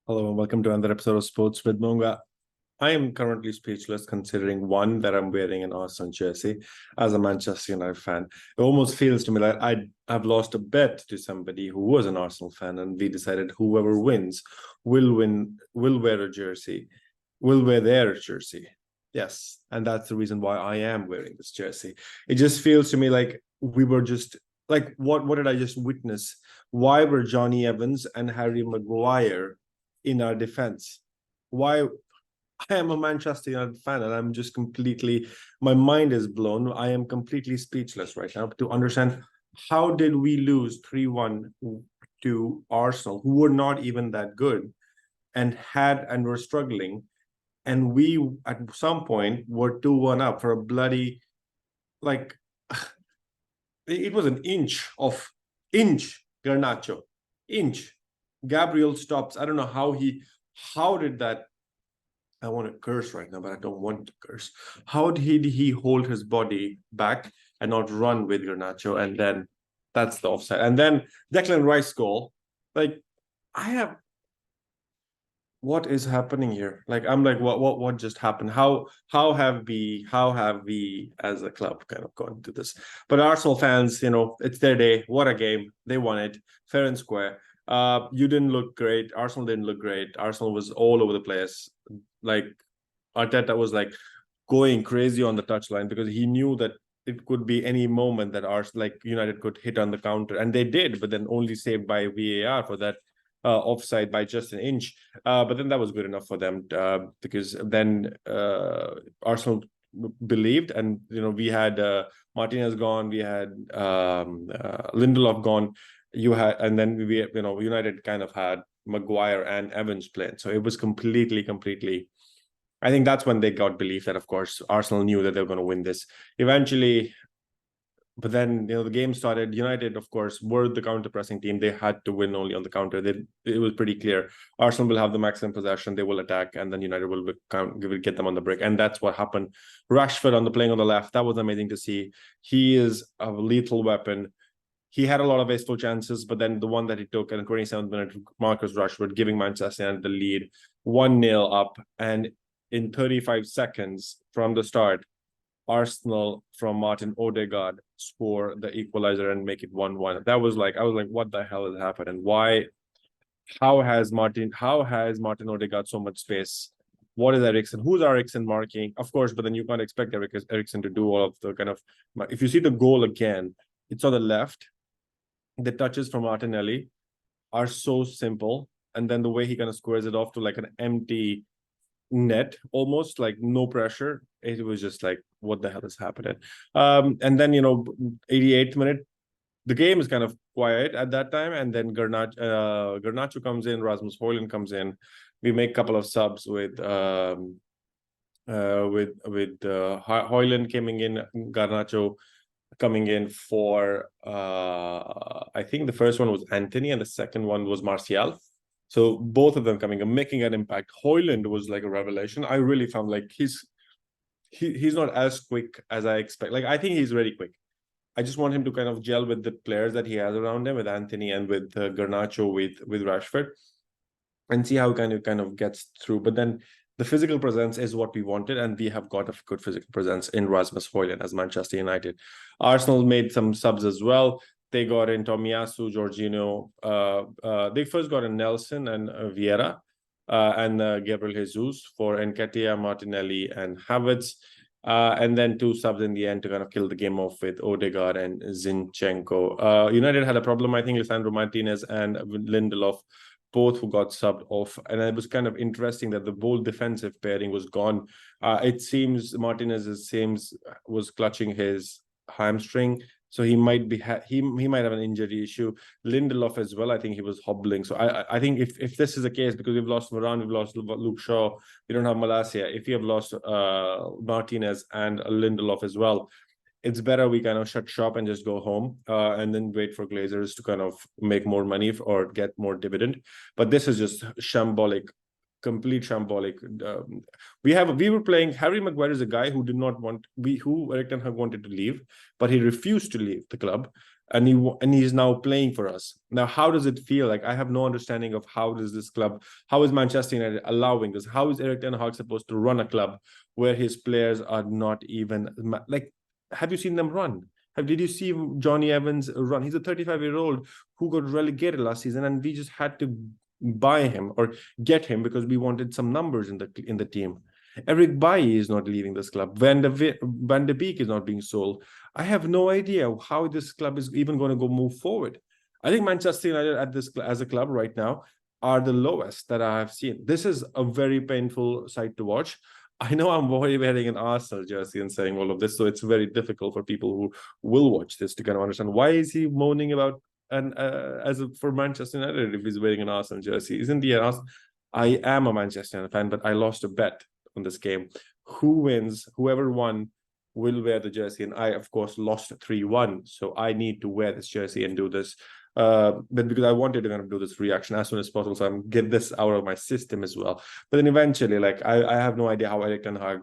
Hello and welcome to another episode of Sports with Monga. I am currently speechless considering one that I'm wearing an Arsenal jersey as a Manchester United fan. It almost feels to me like I've lost a bet to somebody who was an Arsenal fan, and we decided whoever wins, will wear a jersey, will wear their jersey. Yes, and that's the reason why I am wearing this jersey. It just feels to me like we were just like what did I just witness? Why were Johnny Evans and Harry Maguire in our defense? Why? I am a Manchester United fan, and I'm just completely, my mind is blown. I am completely speechless right now to understand how did we lose 3-1 to Arsenal, who were not even that good and were struggling. And we at some point were 2-1 up for a bloody, like, it was an inch Garnacho, inch. Gabriel stops. I don't know how did that? I want to curse right now, but I don't want to curse. How did he hold his body back and not run with Garnacho? And then that's the offside. And then Declan Rice goal. Like, what is happening here? Like, I'm like, what just happened? How have we as a club kind of gone to this? But Arsenal fans, it's their day. What a game. They won it fair and square. You didn't look great. Arsenal didn't look great. Arsenal was all over the place. Like, Arteta was like going crazy on the touchline because he knew that it could be any moment that United could hit on the counter, and they did, but then only saved by VAR for that offside by just an inch. But then that was good enough for them because then Arsenal believed, and we had Martinez gone, we had Lindelof gone, and then United kind of had Maguire and Evans playing, so it was completely. I think that's when they got belief that, of course, Arsenal knew that they were going to win this eventually. But then, the game started. United, of course, were the counter-pressing team. They had to win only on the counter. It was pretty clear. Arsenal will have the maximum possession. They will attack, and then United will get them on the break. And that's what happened. Rashford playing on the left. That was amazing to see. He is a lethal weapon. He had a lot of wasteful chances, but then the one that he took in the 27th minute, Marcus Rashford, giving Manchester United the lead, 1-0 up. And in 35 seconds from the start, Arsenal from Martin Odegaard score the equalizer and make it 1-1. That was like, I was like, what the hell is happening? Why? How has Martin Odegaard so much space? What is Eriksen? Who's Eriksen marking? Of course, but then you can't expect Eriksen to do all of the kind of. If you see the goal again, it's on the left. The touches from Martinelli are so simple, and then the way he kind of squares it off to like an empty net, almost like no pressure. It was just like, what the hell is happening? And then 88th minute, the game is kind of quiet at that time, and then Garnacho comes in, Rasmus Højlund comes in. We make a couple of subs with Højlund coming in, Garnacho coming in for I think the first one was Anthony and the second one was Martial. So both of them coming and making an impact. Højlund was like a revelation. I really found like he's not as quick as I expect. Like, I think he's really quick. I just want him to kind of gel with the players that he has around him, with Anthony and with Garnacho, with Rashford, and see how kind of gets through. But then the physical presence is what we wanted, and we have got a good physical presence in Rasmus Højlund as Manchester United. Arsenal made some subs as well. They got in Tomiyasu, Jorginho. They first got in Nelson and Vieira and Gabriel Jesus for Nketiah, Martinelli, and Havertz. And then two subs in the end to kind of kill the game off with Odegaard and Zinchenko. United had a problem. I think Lisandro Martinez and Lindelof, both who got subbed off. And it was kind of interesting that the whole defensive pairing was gone. It seems Martinez was clutching his hamstring, so he might he might have an injury issue. Lindelof as well, I think he was hobbling. So I think if this is the case, because we've lost Varane, we've lost Luke Shaw, we don't have Malacia. If we have lost Martinez and Lindelof as well, it's better we kind of shut shop and just go home and then wait for Glazers to kind of make more money or get more dividend. But this is just shambolic, complete shambolic. We were playing. Harry Maguire is a guy who did not want, who Eric Ten Hag wanted to leave, but he refused to leave the club. and he's now playing for us. Now, how does it feel? Like, I have no understanding of how is Manchester United allowing this? How is Erik ten Hag supposed to run a club where his players are not even like? Have you seen them run? Did you see Johnny Evans run? He's a 35-year-old who got relegated last season, and we just had to buy him or get him because we wanted some numbers in the team. Eric Bailly is not leaving this club. Van de Beek is not being sold. I have no idea how this club is even going to go move forward. I think Manchester United as a club right now are the lowest that I have seen. This is a very painful sight to watch. I know I'm wearing an Arsenal jersey and saying all of this, so it's very difficult for people who will watch this to kind of understand why is he moaning about for Manchester United if he's wearing an Arsenal jersey. Isn't he an Arsenal? I am a Manchester United fan, but I lost a bet on this game. Who wins? Whoever won will wear the jersey, and I, of course, lost 3-1. So I need to wear this jersey and do this. But because I wanted to kind of do this reaction as soon as possible, so I'm get this out of my system as well. But then eventually, like I have no idea how Erik ten Hag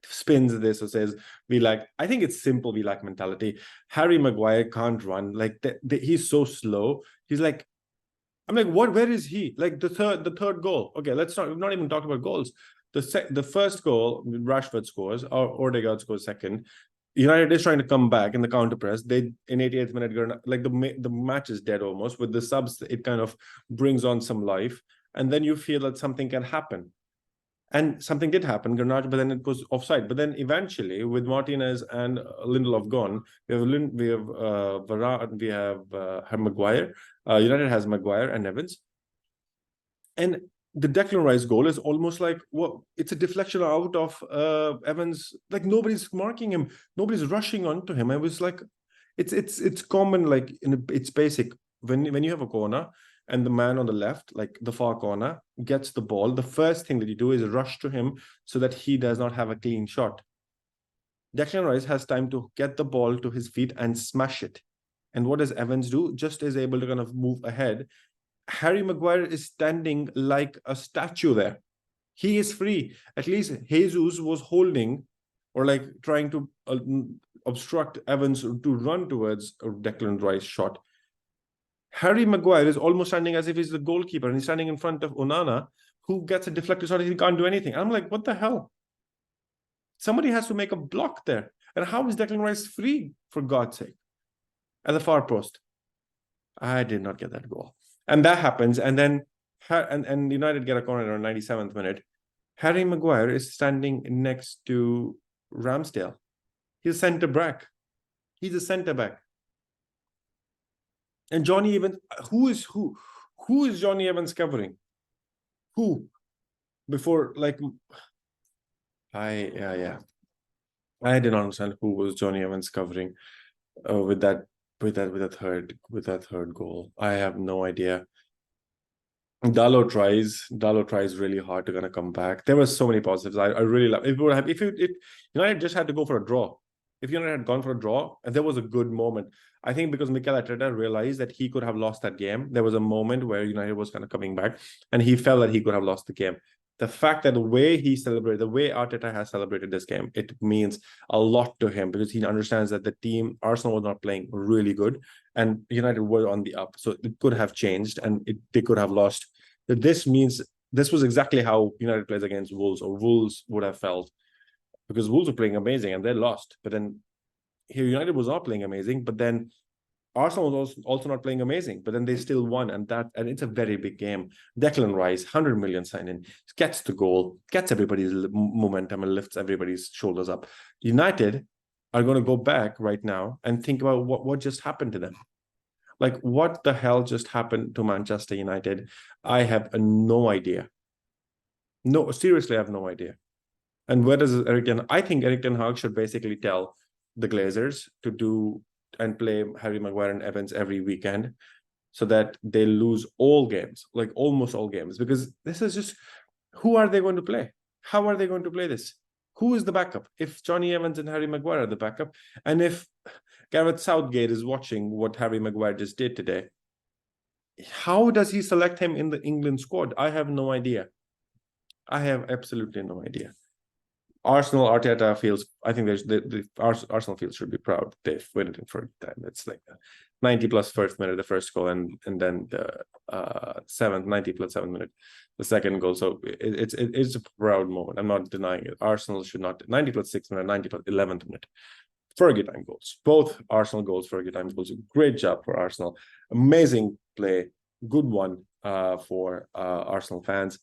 spins this or says I think it's simple we like mentality. Harry Maguire can't run, like he's so slow. He's like, I'm like, what? Where is he? Like the third goal. Okay, we've not even talked about goals. The first goal, Rashford scores, or Odegaard scores second. United is trying to come back in the counter press. They in 88th minute, like the match is dead almost. With the subs, it kind of brings on some life, and then you feel that something can happen. And something did happen, Garnacho, but then it goes offside. But then eventually, with Martinez and Lindelof gone, we have Varane, we have Maguire. United has Maguire and Evans, and the Declan Rice goal is almost like it's a deflection out of Evans. Like nobody's marking him, nobody's rushing onto him. I was like, it's common, like it's basic when you have a corner. And the man on the left, like the far corner, gets the ball. The first thing that you do is rush to him so that he does not have a clean shot. Declan Rice has time to get the ball to his feet and smash it. And what does Evans do? Just is able to kind of move ahead. Harry Maguire is standing like a statue there. He is free. At least Jesus was holding or like trying to obstruct Evans to run towards a Declan Rice shot. Harry Maguire is almost standing as if he's the goalkeeper, and he's standing in front of Onana, who gets a deflected shot and he can't do anything. I'm like, what the hell? Somebody has to make a block there. And how is Declan Rice free, for God's sake? At the far post. I did not get that goal. And that happens, and then and United get a corner on 97th minute. Harry Maguire is standing next to Ramsdale. He's a centre back. He's a centre back. And Johnny Evans, who is Johnny Evans covering? Who? Before, like, I did not understand who was Johnny Evans covering with that third goal. I have no idea. Dalot tries really hard to kind of come back. There were so many positives. I really love. If United just had to go for a draw. If United had gone for a draw, and there was a good moment. I think because Mikel Arteta realized that he could have lost that game. There was a moment where United was kind of coming back, and he felt that he could have lost the game. The fact that the way he celebrated, the way Arteta has celebrated this game, it means a lot to him because he understands that the team, Arsenal, was not playing really good, and United were on the up. So it could have changed, and they could have lost. This means this was exactly how United plays against Wolves, or Wolves would have felt, because Wolves were playing amazing and they lost. But then here United was not playing amazing, but then Arsenal was also not playing amazing, but then they still won, and it's a very big game. Declan Rice, 100 million sign-in, gets the goal, gets everybody's momentum and lifts everybody's shoulders up. United are going to go back right now and think about what just happened to them. Like, what the hell just happened to Manchester United? I have no idea. No, seriously, I have no idea. And where does I think Erik ten Hag should basically tell the Glazers to do and play Harry Maguire and Evans every weekend so that they lose all games, like almost all games, because this is just, who are they going to play? How are they going to play this? Who is the backup? If Johnny Evans and Harry Maguire are the backup, and if Gareth Southgate is watching what Harry Maguire just did today, how does he select him in the England squad? I have no idea. I have absolutely no idea. Arsenal, Arteta feels, I think Arsenal feels should be proud. They've won it in first time. It's like 90 plus first minute, the first goal, and then the 90 plus 7 minute, the second goal. So it's a proud moment. I'm not denying it. Arsenal should not 90 plus 6 minute, 90 plus 11th minute. Fergie time goals. Both Arsenal goals, Fergie time goals. Great job for Arsenal. Amazing play. Good one for Arsenal fans.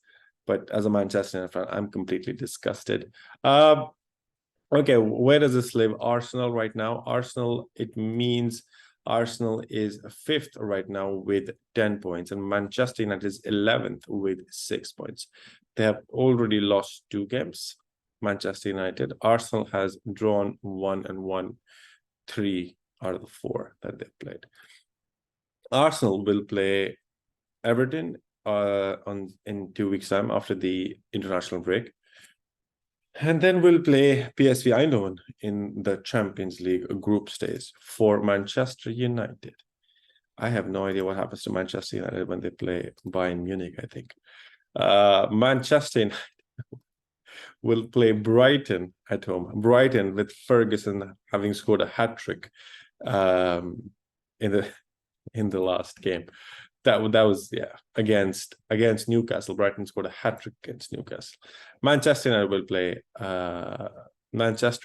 But as a Manchester United fan, I'm completely disgusted. Okay, where does this leave Arsenal right now? Arsenal, it means Arsenal is 5th right now with 10 points, and Manchester United is 11th with 6 points. They have already lost 2 games. Manchester United. Arsenal has drawn 1 and won 3 out of the 4 that they've played. Arsenal will play Everton in 2 weeks' time after the international break, and then we'll play PSV Eindhoven in the Champions League group stage for Manchester United. I have no idea what happens to Manchester United when they play Bayern Munich. I think Manchester United will play Brighton at home. Brighton with Ferguson having scored a hat-trick in the last game. That was against Newcastle. Brighton scored a hat-trick against Newcastle. Manchester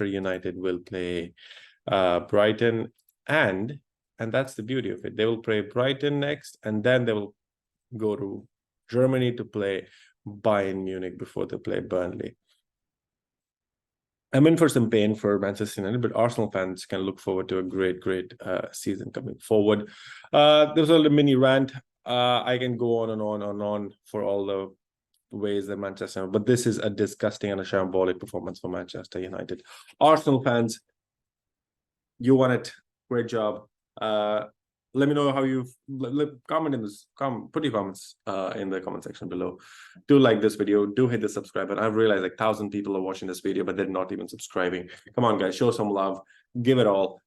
United will play Brighton, and that's the beauty of it. They will play Brighton next, and then they will go to Germany to play Bayern Munich before they play Burnley. I'm in for some pain for Manchester United, but Arsenal fans can look forward to a great season coming forward. There's a little mini rant. I can go on and on for all the ways that Manchester, but this is a disgusting and a shambolic performance for Manchester United. Arsenal fans, you won it. Great job. Let me know how you comment in this. Put your comments in the comment section below. Do like this video. Do hit the subscribe button. I've realized like 1,000 people are watching this video, but they're not even subscribing. Come on, guys, show some love. Give it all.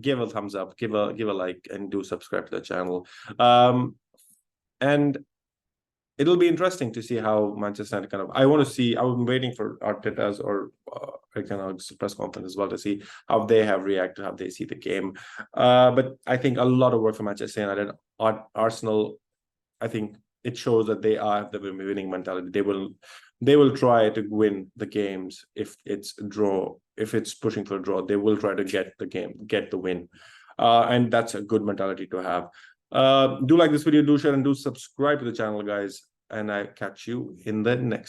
Give a thumbs up. Give a like, and do subscribe to the channel. And it'll be interesting to see how Manchester United I'm waiting for Arteta's or press conference as well to see how they have reacted, how they see the game. But I think a lot of work for Manchester United. Arsenal, I think it shows that they have the winning mentality. They will try to win the games. If it's pushing for a draw, they will try to get the win. And that's a good mentality to have. Do like this video, do share, and do subscribe to the channel, guys, and I catch you in the next